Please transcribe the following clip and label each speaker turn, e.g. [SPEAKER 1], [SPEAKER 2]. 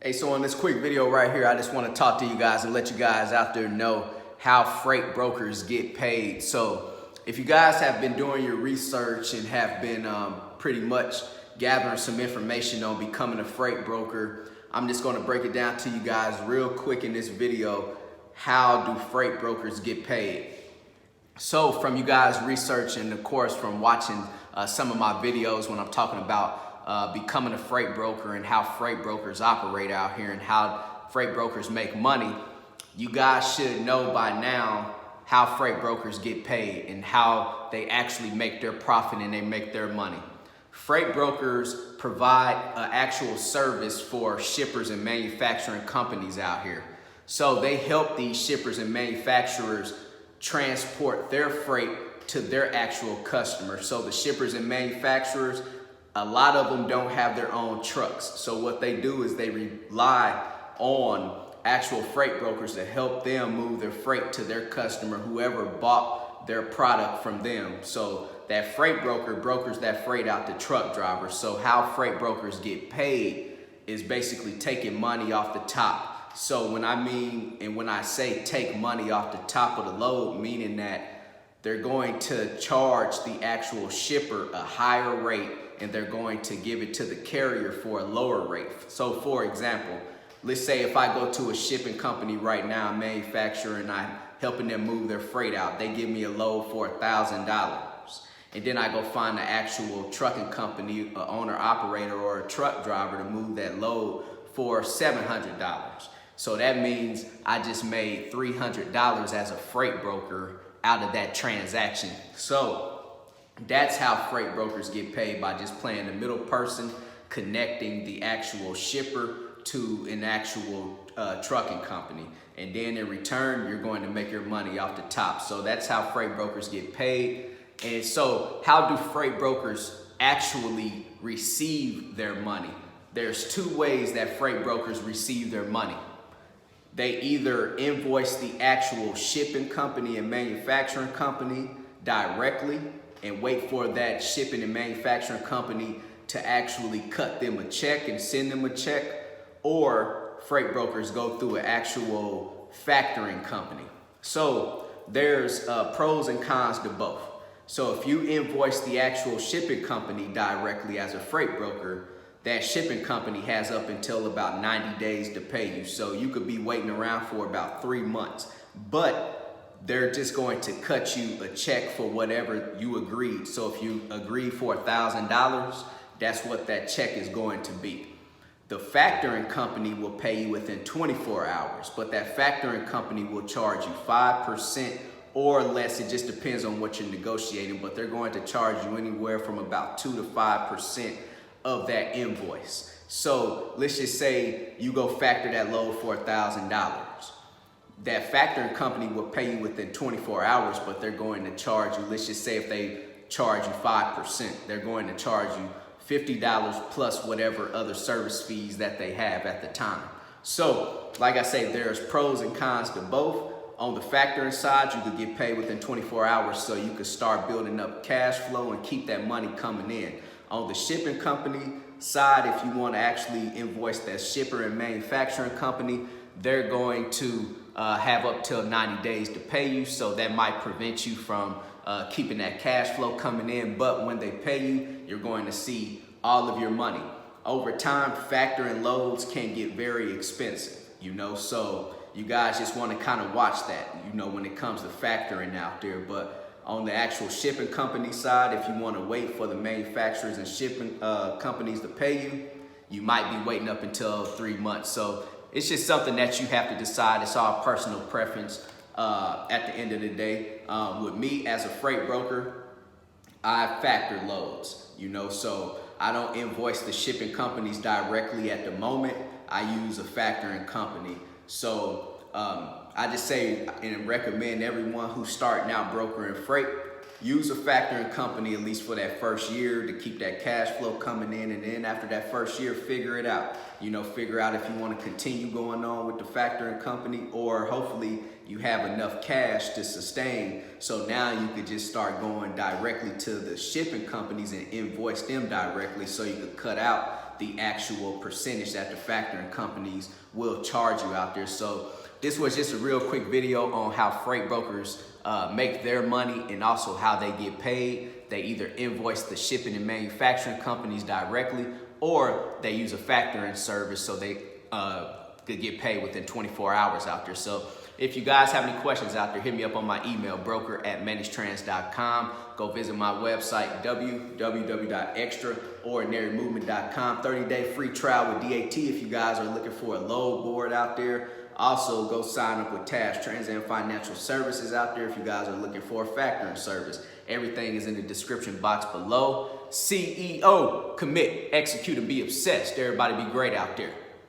[SPEAKER 1] Hey, so in this quick video right here, I just want to talk to you guys and let you guys out there know how freight brokers get paid. So if you guys have been doing your research and have been pretty much gathering some information on becoming a freight broker, I'm just going to break it down to you guys real quick in this video. How do freight brokers get paid? So from you guys research and of course from watching some of my videos when I'm talking about becoming a freight broker and how freight brokers operate out here and how freight brokers make money, you guys should know by now how freight brokers get paid and how they actually make their profit and they make their money. Freight brokers provide an actual service for shippers and manufacturing companies out here. So they help these shippers and manufacturers transport their freight to their actual customers. So the shippers and manufacturers, a lot of them don't have their own trucks. So what they do is they rely on actual freight brokers to help them move their freight to their customer, whoever bought their product from them. So that freight broker brokers that freight out to truck drivers. So how freight brokers get paid is basically taking money off the top. So when I say take money off the top of the load, meaning that they're going to charge the actual shipper a higher rate and they're going to give it to the carrier for a lower rate. So for example, let's say if I go to a shipping company right now, manufacturer, and I'm helping them move their freight out, they give me a load for $1,000. And then I go find the actual trucking company, owner operator or a truck driver to move that load for $700. So that means I just made $300 as a freight broker out of that transaction. So that's how freight brokers get paid, by just playing the middle person, connecting the actual shipper to an actual trucking company. And then in return, you're going to make your money off the top. So that's how freight brokers get paid. And so how do freight brokers actually receive their money? There's two ways that freight brokers receive their money. They either invoice the actual shipping company and manufacturing company directly and wait for that shipping and manufacturing company to actually cut them a check and send them a check, or freight brokers go through an actual factoring company. So there's pros and cons to both. So if you invoice the actual shipping company directly as a freight broker, that shipping company has up until about 90 days to pay you. So you could be waiting around for about 3 months, but they're just going to cut you a check for whatever you agreed. So if you agreed for $1,000, that's what that check is going to be. The factoring company will pay you within 24 hours, but that factoring company will charge you 5% or less. It just depends on what you're negotiating, but they're going to charge you anywhere from about 2 to 5% of that invoice. So let's just say you go factor that load for $1,000. That factoring company will pay you within 24 hours, but they're going to charge you, let's just say if they charge you 5%, they're going to charge you $50 plus whatever other service fees that they have at the time. So like I say, there's pros and cons to both. On the factoring side, you could get paid within 24 hours, so you could start building up cash flow and keep that money coming in. On the shipping company side, if you want to actually invoice that shipper and manufacturing company, they're going to have up till 90 days to pay you. So that might prevent you from keeping that cash flow coming in. But when they pay you, you're going to see all of your money. Over time, factoring loads can get very expensive, so you guys just want to kind of watch that, when it comes to factoring out there. But on the actual shipping company side, if you want to wait for the manufacturers and shipping companies to pay you, you might be waiting up until 3 months. So it's just something that you have to decide. It's all personal preference at the end of the day. With me as a freight broker, I factor loads, so I don't invoice the shipping companies directly at the moment. I use a factoring company. So I just say and recommend everyone who's starting out brokering freight, use a factoring company at least for that first year to keep that cash flow coming in. And then after that first year, figure it out. Figure out if you want to continue going on with the factoring company, or hopefully you have enough cash to sustain. So now you could just start going directly to the shipping companies and invoice them directly, so you could cut out the actual percentage that the factoring companies will charge you out there. So this was just a real quick video on how freight brokers make their money and also how they get paid. They either invoice the shipping and manufacturing companies directly, or they use a factoring service so they could get paid within 24 hours out there. So if you guys have any questions out there, hit me up on my email, broker@managedtrans.com. Go visit my website, www.extraordinarymovement.com. 30-day free trial with DAT if you guys are looking for a load board out there. Also, go sign up with TAFS, Trans and Financial Services out there if you guys are looking for a factoring service. Everything is in the description box below. CEO, commit, execute, and be obsessed. Everybody be great out there.